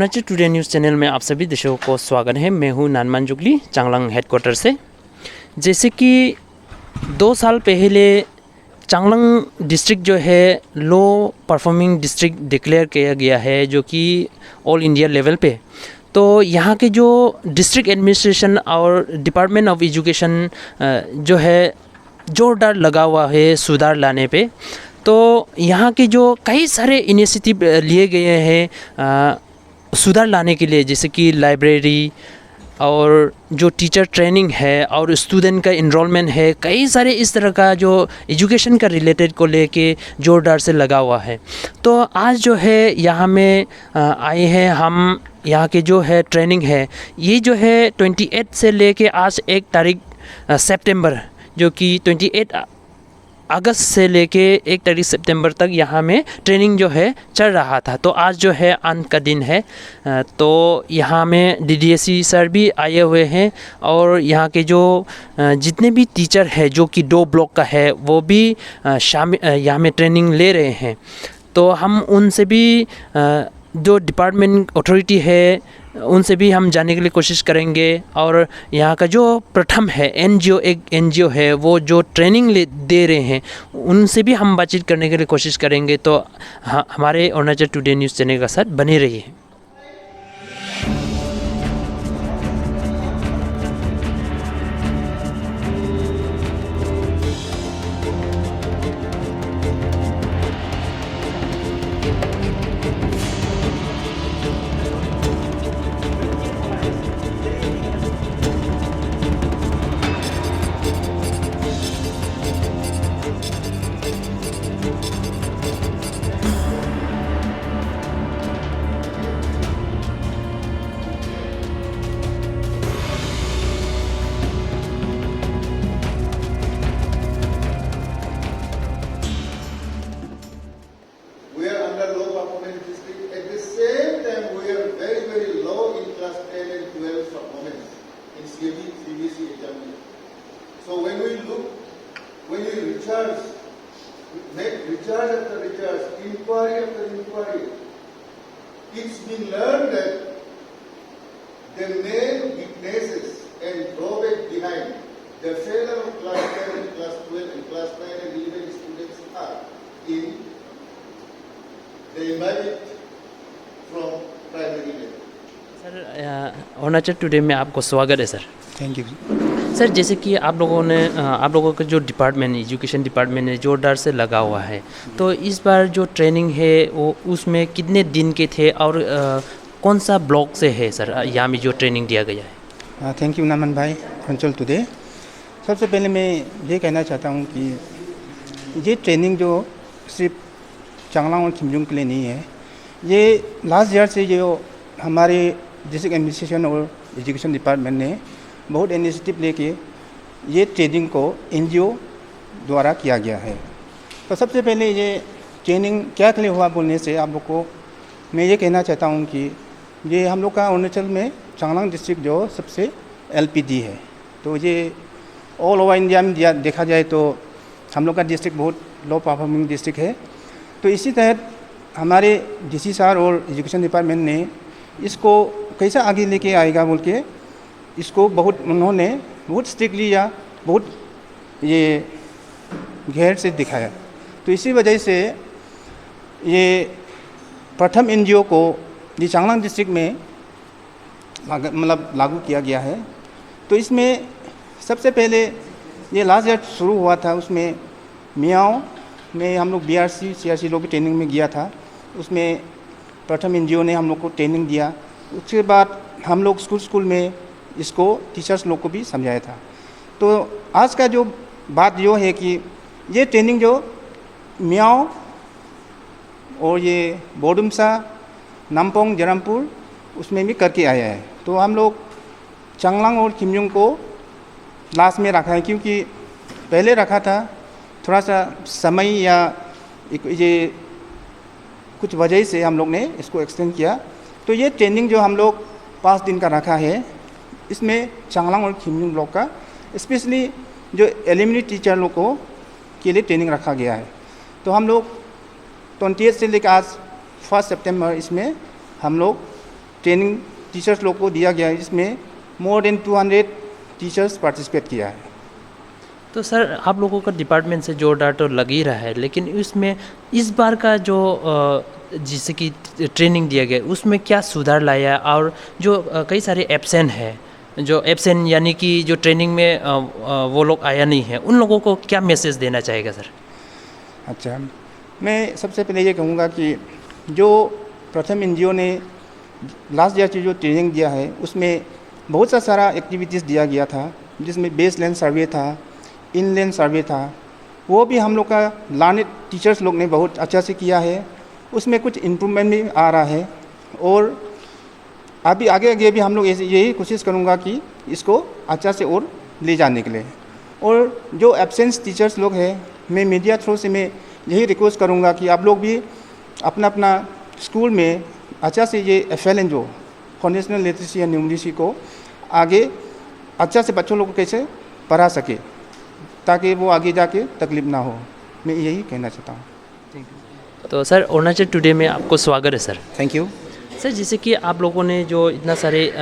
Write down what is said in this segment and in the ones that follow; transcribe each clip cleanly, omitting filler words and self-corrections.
Arunachal today news channel में आप सभी दर्शकों को स्वागत है। मैं हूं नानमान जुगली चांगलांग हेडक्वार्टर से। जैसे कि 2 साल पहले चांगलांग डिस्ट्रिक्ट जो है लो परफॉर्मिंग डिस्ट्रिक्ट डिक्लेयर किया गया है, जो कि ऑल इंडिया लेवल पे। तो यहाँ के जो डिस्ट्रिक्ट एडमिनिस्ट्रेशन और डिपार्टमेंट ऑफ एजुकेशन जो है जोरदार लगा हुआ है सुधार लाने पे। तो यहाँ के जो कई सारे इनिशिएटिव लिए गए हैं सुधार लाने के लिए, जैसे कि लाइब्रेरी और जो टीचर ट्रेनिंग है और स्टूडेंट का इनरोलमेंट है, कई सारे इस तरह का जो एजुकेशन का रिलेटेड को लेके जोरदार से लगा हुआ है। तो आज जो है यहाँ में आए हैं हम। यहाँ के जो है ट्रेनिंग है ये जो है 28 से लेके आज 1 तारीख सितंबर, जो कि 28 अगस्त से लेके 1 तारीख सितंबर तक यहाँ में ट्रेनिंग जो है चल रहा था। तो आज जो है अंत का दिन है। तो यहाँ में डीडीएसई सर भी आए हुए हैं और यहाँ के जो जितने भी टीचर है जो कि 2 ब्लॉक का है वो भी शामिल यहाँ में ट्रेनिंग ले रहे हैं। तो हम उनसे भी जो डिपार्टमेंट अथॉरिटी है उनसे भी हम जानने के लिए कोशिश करेंगे। और यहाँ का जो प्रथम है एनजीओ, एक एनजीओ है वो जो ट्रेनिंग दे रहे हैं, उनसे भी हम बातचीत करने के लिए कोशिश करेंगे। तो हमारे अरुणाचल टुडे न्यूज़ चैनल का साथ बने रहिए। So when we make recharge after recharge, inquiry after inquiry, it's been learned that the main weaknesses and drawback behind the failure of class 10 and class 12 and class 9 and 11 students are in the environment from primary level. Sir, Arunachal today में आपको स्वागत है sir. Thank you sir, जैसे कि आप लोगों का जो डिपार्टमेंट एजुकेशन डिपार्टमेंट है जोरदार से लगा हुआ है, तो इस बार जो ट्रेनिंग है वो उसमें कितने दिन के थे और कौन सा ब्लॉक से है सर यहाँ में जो ट्रेनिंग दिया गया है? थैंक यू नामन भाई, अरुणाचल टुडे। सबसे पहले मैं ये कहना चाहता हूँ कि ये ट्रेनिंग जो सिर्फ चांगलांग और खिमजुंग के लिए नहीं है, ये लास्ट ईयर से जो हमारे डिस्ट्रिक्ट एडमिनिस्ट्रेशन और एजुकेशन डिपार्टमेंट ने बहुत इनिशिएटिव लेके ये ट्रेनिंग को एनजीओ द्वारा किया गया है। तो सबसे पहले ये ट्रेनिंग क्या के लिए हुआ बोलने से आप लोग को मैं ये कहना चाहता हूँ कि ये हम लोग का अरुणाचल में चांगलांग डिस्ट्रिक्ट जो सबसे एलपीडी है। तो ये ऑल ओवर इंडिया में देखा जाए तो हम लोग का डिस्ट्रिक्ट बहुत लो परफॉर्मिंग डिस्ट्रिक्ट है। तो इसी तहत हमारे डीसी सर और एजुकेशन डिपार्टमेंट ने इसको कैसा आगे लेके आएगा बोल के इसको उन्होंने बहुत स्ट्रिक्टली या बहुत ये गहर से दिखाया। तो इसी वजह से ये प्रथम एनजीओ को ये चांगलांग डिस्ट्रिक्ट में लागू किया गया है। तो इसमें सबसे पहले ये लास्ट ईयर शुरू हुआ था, उसमें मियाओ में हम लोग बीआरसी सीआरसी लोग भी ट्रेनिंग में गया था। उसमें प्रथम एनजीओ ने हम लोग को ट्रेनिंग दिया। उसके बाद हम लोग स्कूल में इसको टीचर्स लोग को भी समझाया था। तो आज का जो बात जो है कि ये ट्रेनिंग जो मियाओ और ये बोडुमसा, नामपोंग, जरामपुर उसमें भी करके आया है। तो हम लोग चांगलांग और खिमजुंग को लास्ट में रखा है, क्योंकि पहले रखा था थोड़ा सा समय या ये कुछ वजह से हम लोग ने इसको एक्सटेंड किया। तो ये ट्रेनिंग जो हम लोग 5 दिन का रखा है, इसमें चांगलांग और खिमजुंग ब्लॉक का स्पेशली जो एलिमिनेट टीचर लोग को के लिए ट्रेनिंग रखा गया है। तो हम लोग 28 से लेकर आज 1 सितंबर इसमें हम लोग ट्रेनिंग टीचर्स लोग को दिया गया है, जिसमें मोर देन 200 टीचर्स पार्टिसिपेट किया है। तो सर आप लोगों का डिपार्टमेंट से जो डाटा लग ही रहा है, लेकिन इसमें इस बार का जो जिससे कि ट्रेनिंग दिया गया उसमें क्या सुधार लाया, और जो कई सारे एब्सेंट है, जो एब्सेंट यानी कि जो ट्रेनिंग में वो लोग आया नहीं है, उन लोगों को क्या मैसेज देना चाहेगा सर? अच्छा, मैं सबसे पहले ये कहूँगा कि जो प्रथम एनजीओ ने लास्ट ईयर से जो ट्रेनिंग दिया है उसमें बहुत सा सारा एक्टिविटीज़ दिया गया था, जिसमें बेस लैंड सर्वे था, इनलैंड सर्वे था। वो भी हम लोग का लाने टीचर्स लोग ने बहुत अच्छा से किया है। उसमें कुछ इम्प्रूवमेंट भी आ रहा है, और अभी आगे आगे भी हम लोग यही कोशिश करूँगा कि इसको अच्छा से और ले जाने के लिए। और जो एब्सेंस टीचर्स लोग हैं, मैं मीडिया थ्रू से मैं यही रिक्वेस्ट करूँगा कि आप लोग भी अपना अपना स्कूल में अच्छा से ये FLN जो फाउंडेशनल लिटरेसी एंड न्यूमरेसी को आगे अच्छा से बच्चों लोग को कैसे पढ़ा सके, ताकि वो आगे जाके तकलीफ ना हो। मैं यही कहना चाहता हूँ। तो सर अरुणाचल टुडे में आपको स्वागत है सर। Thank you. सर जैसे कि आप लोगों ने जो इतना सारे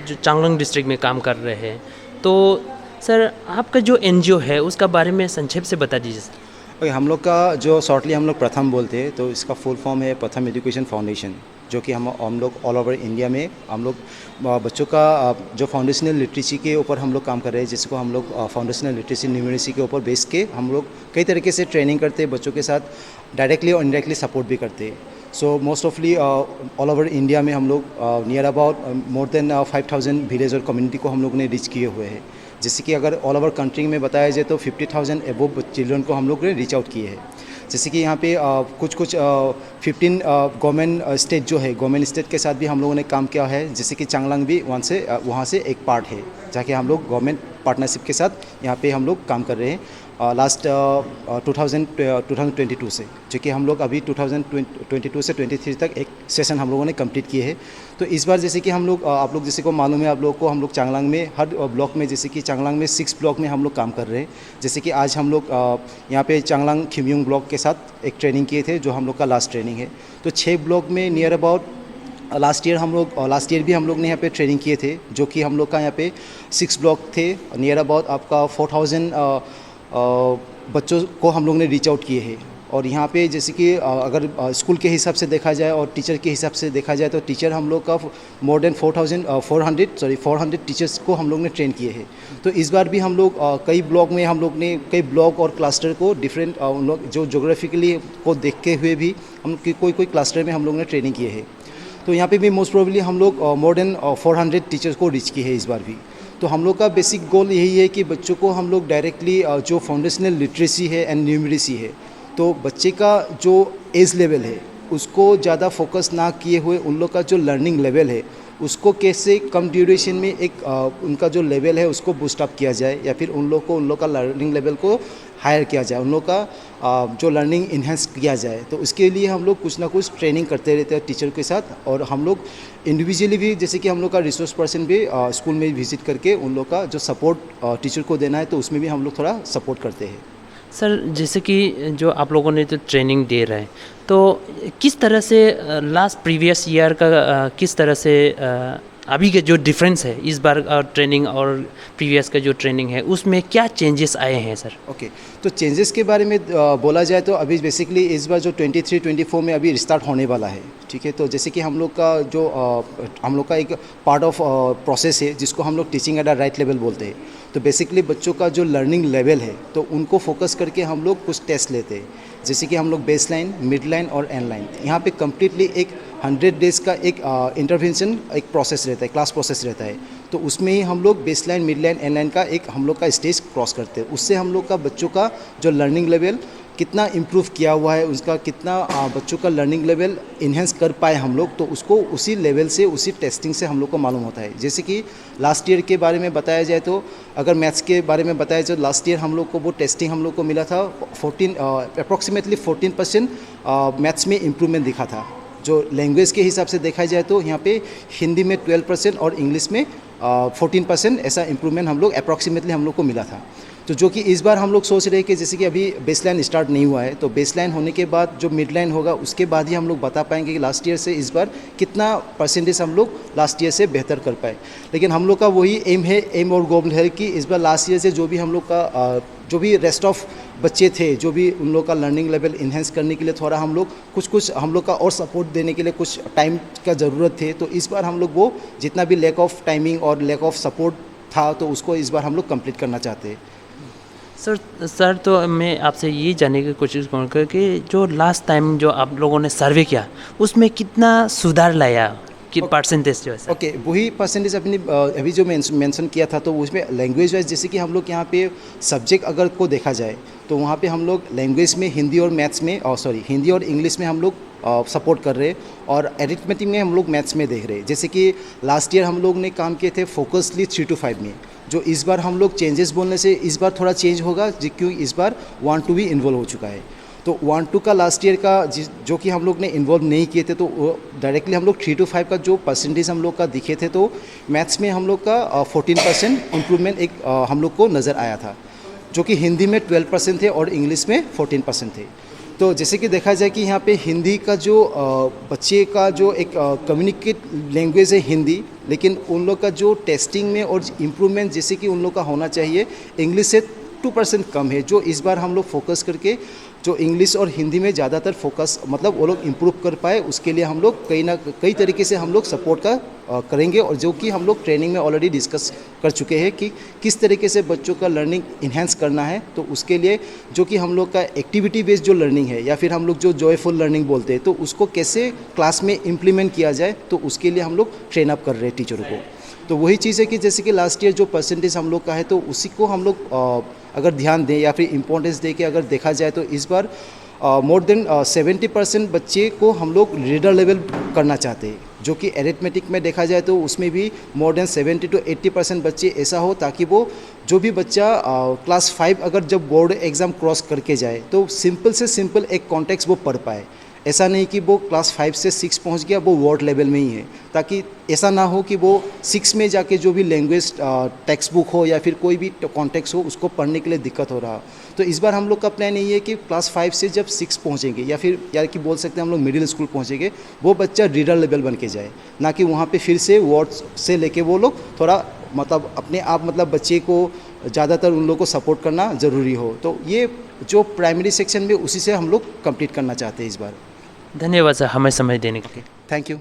जो चांगलांग डिस्ट्रिक्ट में काम कर रहे हैं, तो सर आपका जो NGO है उसका बारे में संक्षेप से बता दीजिए सर। ओके, हम लोग का जो शॉर्टली हम लोग प्रथम बोलते हैं, तो इसका फुल फॉर्म है प्रथम एजुकेशन फाउंडेशन, जो कि हम लोग ऑल ओवर इंडिया में हम लोग बच्चों का जो फाउंडेशनल लिटरेसी के ऊपर हम लोग काम कर रहे हैं, जिसको हम लोग फाउंडेशनल लिटरेसी न्यूमरेसी के ऊपर बेस के हम लोग कई तरीके से ट्रेनिंग करते हैं, बच्चों के साथ डायरेक्टली और इनडायरेक्टली सपोर्ट भी करते हैं। So most ऑफली all over India में हम लोग near about more than 5000 village और कम्युनिटी को हम लोग ने रीच किए हुए हैं। जैसे कि अगर ऑल ओवर कंट्री में बताया जाए तो 50,000 एबोव चिल्ड्रन को हम लोग ने रीच आउट किए हैं। जैसे कि यहाँ पे कुछ 15 गवर्नमेंट स्टेट जो है, गवर्नमेंट स्टेट के साथ भी हम लोगों ने काम किया है। जैसे कि चांगलांग भी वहाँ से एक पार्ट है, जाके हम लोग गवर्नमेंट पार्टनरशिप के साथ यहाँ पे हम लोग काम कर रहे हैं लास्ट 2022 से, जो कि हम लोग अभी 2022 से 23 तक एक सेशन हम लोगों ने कंप्लीट किए हैं। तो इस बार जैसे कि हम लोग आप लोग जैसे को मालूम है आप लोगों को, हम लोग चांगलांग में हर ब्लॉक में, जैसे कि चांगलांग में 6 ब्लॉक में हम लोग काम कर रहे हैं। जैसे कि आज हम लोग यहाँ पे चांगलांग खिमयुंग ब्लॉक के साथ एक ट्रेनिंग किए थे, जो हम लोग का लास्ट ट्रेनिंग है। तो 6 ब्लॉक में नियर अबाउट लास्ट ईयर भी हम लोग ने यहाँ पे ट्रेनिंग किए थे, जो कि हम लोग का यहाँ पे 6 ब्लॉक थे। नियर अबाउट आपका 4000 बच्चों को हम लोग ने रीच आउट किए हैं। और यहाँ पे जैसे कि अगर स्कूल के हिसाब से देखा जाए और टीचर के हिसाब से देखा जाए, तो टीचर हम लोग का मोर देन 400 टीचर्स को हम लोग ने ट्रेन किए हैं। तो इस बार भी हम लोग कई ब्लॉक में हम लोग ने कई ब्लॉक और क्लस्टर को डिफरेंट उन लोग जो जोग्राफिकली को देखते हुए भी हम कोई क्लस्टर में हम लोग ने ट्रेनिंग किए हैं। तो यहाँ पे भी मोस्ट प्रोबेबली हम लोग मोर देन 400 टीचर्स को रीच किए हैं इस बार भी। तो हम लोग का बेसिक गोल यही है कि बच्चों को हम लोग डायरेक्टली जो फाउंडेशनल लिटरेसी है एंड न्यूमरेसी है, तो बच्चे का जो एज लेवल है उसको ज़्यादा फोकस ना किए हुए उन लोग का जो लर्निंग लेवल है उसको कैसे कम ड्यूरेशन में एक उनका जो लेवल है उसको बूस्ट अप किया जाए, या फिर उन लोग का लर्निंग लेवल को हायर किया जाए, उन लोग का जो लर्निंग इन्हेंस किया जाए। तो उसके लिए हम लोग कुछ ना कुछ ट्रेनिंग करते रहते हैं टीचर के साथ। और हम लोग इंडिविजुअली भी, जैसे कि हम लोग का रिसोर्स पर्सन भी स्कूल में विजिट करके उन लोग का जो सपोर्ट टीचर को देना है, तो उसमें भी हम लोग थोड़ा सपोर्ट करते हैं। सर जैसे कि जो आप लोगों ने तो ट्रेनिंग दे रहे हैं, तो किस तरह से लास्ट प्रीवियस ईयर का किस तरह से अभी के जो डिफरेंस है इस बार ट्रेनिंग और प्रीवियस का जो ट्रेनिंग है उसमें क्या चेंजेस आए हैं सर? ओके, तो चेंजेस के बारे में बोला जाए तो अभी बेसिकली इस बार जो 23-24 में अभी रिस्टार्ट होने वाला है, ठीक है। तो जैसे कि हम लोग का जो हम लोग का एक पार्ट ऑफ प्रोसेस है जिसको हम लोग teaching at a right level बोलते हैं। तो बेसिकली बच्चों का जो लर्निंग लेवल है तो उनको फोकस करके हम लोग कुछ टेस्ट लेते हैं, जैसे कि हम लोग बेस लाइन, मिड लाइन और एंड लाइन। यहाँ पे कम्प्लीटली एक 100 डेज़ का एक इंटरवेंशन एक प्रोसेस रहता है, क्लास प्रोसेस रहता है। तो उसमें ही हम लोग base line, mid line, and line का एक हम लोग का स्टेज क्रॉस करते हैं। उससे हम लोग का बच्चों का जो लर्निंग लेवल कितना इम्प्रूव किया हुआ है, उसका कितना बच्चों का लर्निंग लेवल इन्हेंस कर पाए हम लोग, तो उसको उसी लेवल से, उसी टेस्टिंग से हम लोग को मालूम होता है। जैसे कि लास्ट ईयर के बारे में बताया जाए तो अगर मैथ्स के बारे में बताया जाए, लास्ट ईयर हम लोग को वो टेस्टिंग हम लोग को मिला था अप्रॉक्सीमेटली 14% मैथ्स में इम्प्रूवमेंट दिखा था। जो लैंग्वेज के हिसाब से देखा जाए तो यहाँ पे हिंदी में 12% और इंग्लिश में 14% ऐसा इम्प्रूवमेंट हम लोग अप्रॉक्सीमेटली हम लोग को मिला था। तो जो कि इस बार हम लोग सोच रहे हैं कि जैसे कि अभी बेसलाइन स्टार्ट नहीं हुआ है, तो बेसलाइन होने के बाद जो मिड लाइन होगा उसके बाद ही हम लोग बता पाएंगे कि लास्ट ईयर से इस बार कितना परसेंटेज हम लोग लास्ट ईयर से बेहतर कर पाए। लेकिन हम लोग का वही एम और गोल है कि इस बार लास्ट ईयर से जो भी हम लोग का जो भी रेस्ट ऑफ बच्चे थे, जो भी उन लोग का लर्निंग लेवल इन्हेंस करने के लिए थोड़ा हम लोग कुछ हम लोग का और सपोर्ट देने के लिए कुछ टाइम का ज़रूरत थे। तो इस बार हम लोग वो जितना भी लैक ऑफ टाइमिंग और लैक ऑफ सपोर्ट था, तो उसको इस बार हम लोग कंप्लीट करना चाहते हैं। सर तो मैं आपसे ये जानने की कोशिश करूँगा कि जो लास्ट टाइम जो आप लोगों ने सर्वे किया उसमें कितना सुधार लाया कि परसेंटेज जो है ओके, वही परसेंटेज अपनी अभी जो मेंशन किया था, तो उसमें लैंग्वेज वाइज जैसे कि हम लोग यहाँ पे सब्जेक्ट अगर को देखा जाए तो वहाँ पे हम लोग लैंग्वेज में हिंदी और मैथ्स में हिंदी और इंग्लिश में हम लोग सपोर्ट कर रहे हैं, और एरिथमेटिक में हम लोग मैथ्स में देख रहे हैं। जैसे कि लास्ट ईयर हम लोग ने काम किए थे फोकसली 3 to 5 में, जो इस बार हम लोग चेंजेस बोलने से इस बार थोड़ा चेंज होगा, क्योंकि इस बार 1 to भी इन्वॉल्व हो चुका है। तो 1 to का लास्ट ईयर का जो कि हम लोग ने इन्वॉल्व नहीं किए थे, तो डायरेक्टली हम लोग 3 to 5 का जो परसेंटेज हम लोग का दिखे थे, तो मैथ्स में हम लोग का 14% इम्प्रूवमेंट एक हम लोग को नज़र आया था, जो कि हिंदी में 12% थे और इंग्लिश में 14% थे। तो जैसे कि देखा जाए कि यहाँ पे हिंदी का जो बच्चे का जो एक कम्युनिकेट लैंग्वेज है हिंदी, लेकिन उन लोग का जो टेस्टिंग में और इम्प्रूवमेंट जैसे कि उन लोग का होना चाहिए इंग्लिश से 2% कम है, जो इस बार हम लोग फोकस करके जो इंग्लिश और हिंदी में ज़्यादातर फोकस मतलब वो लोग इम्प्रूव कर पाए, उसके लिए हम लोग कई तरीके से हम लोग सपोर्ट का करेंगे, और जो कि हम लोग ट्रेनिंग में ऑलरेडी डिस्कस कर चुके हैं कि किस तरीके से बच्चों का लर्निंग इन्हेंस करना है। तो उसके लिए जो कि हम लोग का एक्टिविटी बेस्ड जो लर्निंग है, या फिर हम लोग जो जॉयफुल लर्निंग बोलते हैं, तो उसको कैसे क्लास में इम्प्लीमेंट किया जाए, तो उसके लिए हम लोग ट्रेन अप कर रहे हैं टीचरों को। तो वही चीज़ है कि जैसे कि लास्ट ईयर जो परसेंटेज हम लोग का है, तो उसी को हम लोग अगर ध्यान दें या फिर इम्पोर्टेंस दे के अगर देखा जाए, तो इस बार मोर देन 70% बच्चे को हम लोग रीडर लेवल करना चाहते हैं, जो कि एरिथमेटिक में देखा जाए तो उसमें भी मोर देन 70 to 80% बच्चे ऐसा हो, ताकि वो जो भी बच्चा क्लास 5 अगर जब बोर्ड एग्ज़ाम क्रॉस करके जाए, तो सिंपल से सिंपल एक कॉन्टेक्स्ट वो पढ़ पाए। ऐसा नहीं कि वो क्लास 5 से 6 पहुंच गया, वो वर्ड लेवल में ही है, ताकि ऐसा ना हो कि वो 6 में जाके जो भी लैंग्वेज टेक्स्ट बुक हो या फिर कोई भी कॉन्टेक्स्ट हो, उसको पढ़ने के लिए दिक्कत हो रहा। तो इस बार हम लोग का प्लान यही है कि क्लास 5 से जब 6 पहुंचेंगे, या फिर यार कि बोल सकते हैं हम लोग मिडिल स्कूल पहुंचेंगे, वो बच्चा रीडर लेवल बन के जाए, ना कि वहाँ पे फिर से वर्ड्स से लेके वो लोग थोड़ा मतलब अपने आप मतलब बच्चे को ज़्यादातर उन लोगों को सपोर्ट करना ज़रूरी हो। तो ये जो प्राइमरी सेक्शन में उसी से हम लोग कंप्लीट करना चाहते हैं इस बार। धन्यवाद सर हमें समय देने के लिए। Thank you.